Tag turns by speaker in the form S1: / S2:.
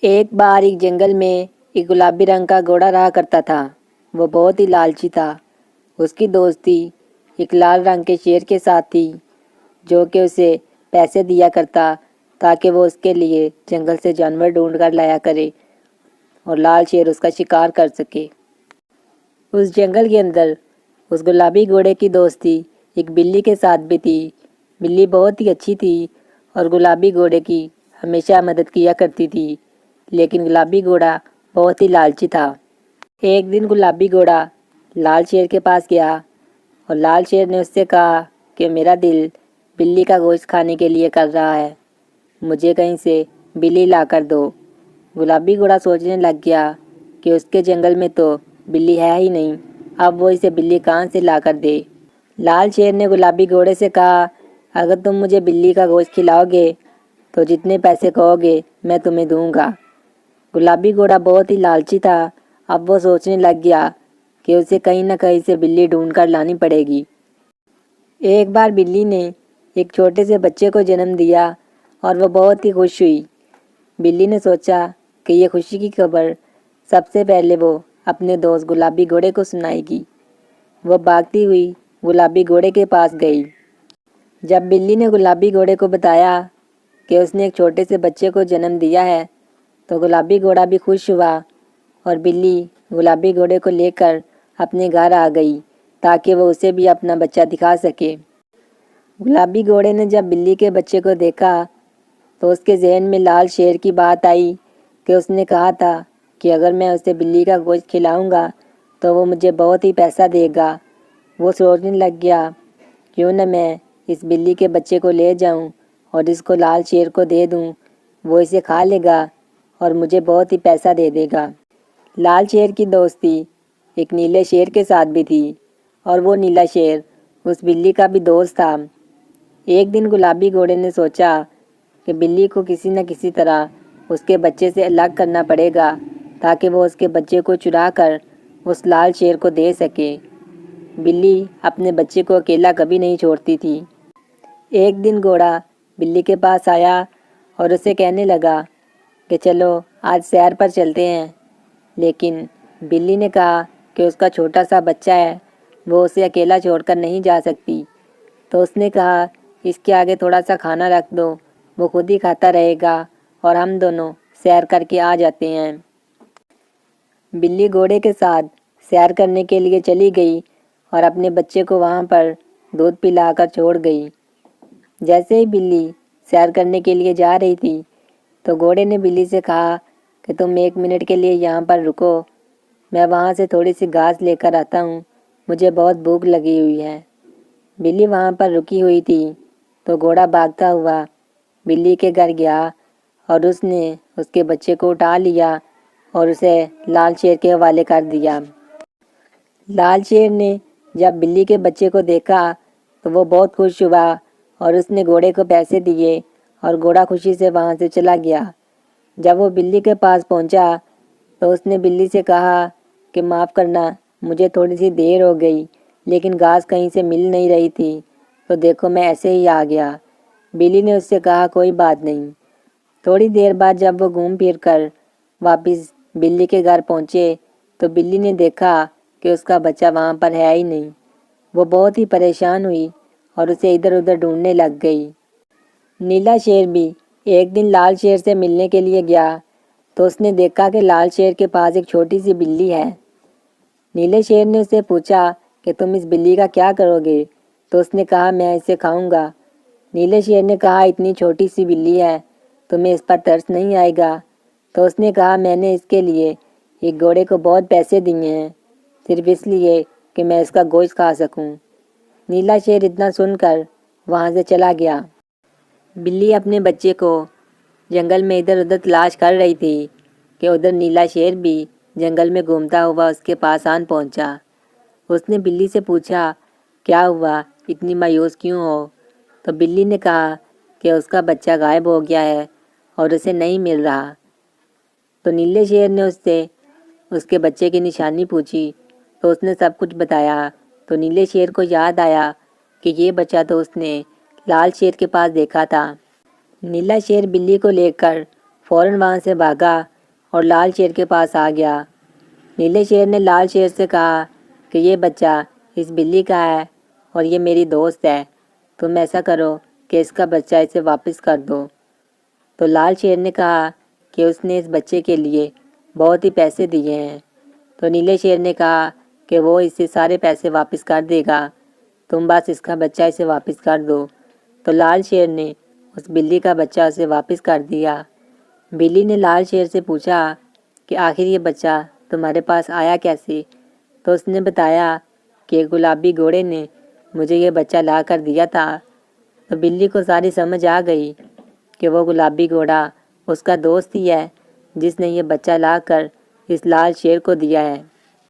S1: ایک بار ایک جنگل میں ایک گلابی رنگ کا گھوڑا رہا کرتا تھا۔ وہ بہت ہی لالچی تھا۔ اس کی دوستی ایک لال رنگ کے شیر کے ساتھ تھی جو کہ اسے پیسے دیا کرتا تاکہ وہ اس کے لیے جنگل سے جانور ڈھونڈ کر لایا کرے اور لال شیر اس کا شکار کر سکے۔ اس جنگل کے اندر اس گلابی گھوڑے کی دوستی ایک بلی کے ساتھ بھی تھی۔ بلی بہت ہی اچھی تھی اور گلابی گھوڑے کی ہمیشہ مدد کیا کرتی تھی، لیکن گلابی گھوڑا بہت ہی لالچی تھا۔ ایک دن گلابی گھوڑا لال شیر کے پاس گیا اور لال شیر نے اس سے کہا کہ میرا دل بلی کا گوشت کھانے کے لیے کر رہا ہے، مجھے کہیں سے بلی لا کر دو۔ گلابی گھوڑا سوچنے لگ گیا کہ اس کے جنگل میں تو بلی ہے ہی نہیں، اب وہ اسے بلی کہاں سے لا کر دے۔ لال شیر نے گلابی گھوڑے سے کہا اگر تم مجھے بلی کا گوشت کھلاؤ گے تو جتنے پیسے کہو گے میں تمہیں دوں گا۔ گلابی گھوڑا بہت ہی لالچی تھا۔ اب وہ سوچنے لگ گیا کہ اسے کہیں نہ کہیں سے بلی ڈھونڈ کر لانی پڑے گی۔ ایک بار بلی نے ایک چھوٹے سے بچے کو جنم دیا اور وہ بہت ہی خوش ہوئی۔ بلی نے سوچا کہ یہ خوشی کی خبر سب سے پہلے وہ اپنے دوست گلابی گھوڑے کو سنائے گی۔ وہ بھاگتی ہوئی گلابی گھوڑے کے پاس گئی۔ جب بلی نے گلابی گھوڑے کو بتایا کہ اس نے ایک چھوٹے سے بچے کو جنم دیا ہے تو گلابی گھوڑا بھی خوش ہوا اور بلی گلابی گھوڑے کو لے کر اپنے گھر آ گئی تاکہ وہ اسے بھی اپنا بچہ دکھا سکے۔ گلابی گھوڑے نے جب بلی کے بچے کو دیکھا تو اس کے ذہن میں لال شیر کی بات آئی کہ اس نے کہا تھا کہ اگر میں اسے بلی کا گوشت کھلاؤں گا تو وہ مجھے بہت ہی پیسہ دے گا۔ وہ سوچنے لگ گیا کیوں نہ میں اس بلی کے بچے کو لے جاؤں اور اس کو لال شیر کو دے دوں، وہ اسے کھا لے گا اور مجھے بہت ہی پیسہ دے دے گا۔ لال شیر کی دوستی ایک نیلے شیر کے ساتھ بھی تھی اور وہ نیلا شیر اس بلی کا بھی دوست تھا۔ ایک دن گلابی گھوڑے نے سوچا کہ بلی کو کسی نہ کسی طرح اس کے بچے سے الگ کرنا پڑے گا تاکہ وہ اس کے بچے کو چرا کر اس لال شیر کو دے سکے۔ بلی اپنے بچے کو اکیلا کبھی نہیں چھوڑتی تھی۔ ایک دن گھوڑا بلی کے پاس آیا اور اسے کہنے لگا کہ چلو آج سیر پر چلتے ہیں، لیکن بلی نے کہا کہ اس کا چھوٹا سا بچہ ہے، وہ اسے اکیلا چھوڑ کر نہیں جا سکتی۔ تو اس نے کہا اس کے آگے تھوڑا سا کھانا رکھ دو، وہ خود ہی کھاتا رہے گا اور ہم دونوں سیر کر کے آ جاتے ہیں۔ بلی گھوڑے کے ساتھ سیر کرنے کے لیے چلی گئی اور اپنے بچے کو وہاں پر دودھ پلا کر چھوڑ گئی۔ جیسے ہی بلی سیر کرنے کے لیے جا رہی تھی تو گھوڑے نے بلی سے کہا کہ تم 1 منٹ کے لیے یہاں پر رکو، میں وہاں سے تھوڑی سی گھاس لے کر آتا ہوں، مجھے بہت بھوک لگی ہوئی ہے۔ بلی وہاں پر رکی ہوئی تھی تو گھوڑا بھاگتا ہوا بلی کے گھر گیا اور اس نے اس کے بچے کو اٹھا لیا اور اسے لال شیر کے حوالے کر دیا۔ لال شیر نے جب بلی کے بچے کو دیکھا تو وہ بہت خوش ہوا اور اس نے گھوڑے کو پیسے دیے اور گھوڑا خوشی سے وہاں سے چلا گیا۔ جب وہ بلی کے پاس پہنچا تو اس نے بلی سے کہا کہ معاف کرنا، مجھے تھوڑی سی دیر ہو گئی لیکن گھاس کہیں سے مل نہیں رہی تھی تو دیکھو میں ایسے ہی آ گیا۔ بلی نے اس سے کہا کوئی بات نہیں۔ تھوڑی دیر بعد جب وہ گھوم پھر کر واپس بلی کے گھر پہنچے تو بلی نے دیکھا کہ اس کا بچہ وہاں پر ہے ہی نہیں۔ وہ بہت ہی پریشان ہوئی اور اسے ادھر ادھر ڈھونڈنے لگ گئی۔ نیلا شیر بھی ایک دن لال شیر سے ملنے کے لیے گیا تو اس نے دیکھا کہ لال شیر کے پاس ایک چھوٹی سی بلی ہے۔ نیلے شیر نے اسے پوچھا کہ تم اس بلی کا کیا کرو گے؟ تو اس نے کہا میں اسے کھاؤں گا۔ نیلے شیر نے کہا اتنی چھوٹی سی بلی ہے، تمہیں اس پر ترس نہیں آئے گا؟ تو اس نے کہا میں نے اس کے لیے ایک گھوڑے کو بہت پیسے دیے ہیں، صرف اس لیے کہ میں اس کا گوشت کھا سکوں۔ نیلا شیر اتنا سن کر وہاں سے چلا گیا۔ بلی اپنے بچے کو جنگل میں ادھر ادھر تلاش کر رہی تھی کہ ادھر نیلا شیر بھی جنگل میں گھومتا ہوا اس کے پاس آن پہنچا۔ اس نے بلی سے پوچھا کیا ہوا، اتنی مایوس کیوں ہو؟ تو بلی نے کہا کہ اس کا بچہ غائب ہو گیا ہے اور اسے نہیں مل رہا۔ تو نیلے شیر نے اس سے اس کے بچے کی نشانی پوچھی تو اس نے سب کچھ بتایا۔ تو نیلے شیر کو یاد آیا کہ یہ بچہ تو اس نے لال شیر کے پاس دیکھا تھا۔ نیلا شیر بلی کو لے کر فوراً وہاں سے بھاگا اور لال شیر کے پاس آ گیا۔ نیلے شیر نے لال شیر سے کہا کہ یہ بچہ اس بلی کا ہے اور یہ میری دوست ہے، تم ایسا کرو کہ اس کا بچہ اسے واپس کر دو۔ تو لال شیر نے کہا کہ اس نے اس بچے کے لیے بہت ہی پیسے دیے ہیں۔ تو نیلے شیر نے کہا کہ وہ اسے سارے پیسے واپس کر دے گا، تم بس اس کا بچہ اسے واپس کر دو۔ تو لال شیر نے اس بلی کا بچہ اسے واپس کر دیا۔ بلی نے لال شیر سے پوچھا کہ آخر یہ بچہ تمہارے پاس آیا کیسے؟ تو اس نے بتایا کہ گلابی گھوڑے نے مجھے یہ بچہ لا کر دیا تھا۔ تو بلی کو ساری سمجھ آ گئی کہ وہ گلابی گھوڑا اس کا دوست ہی ہے جس نے یہ بچہ لا کر اس لال شیر کو دیا ہے۔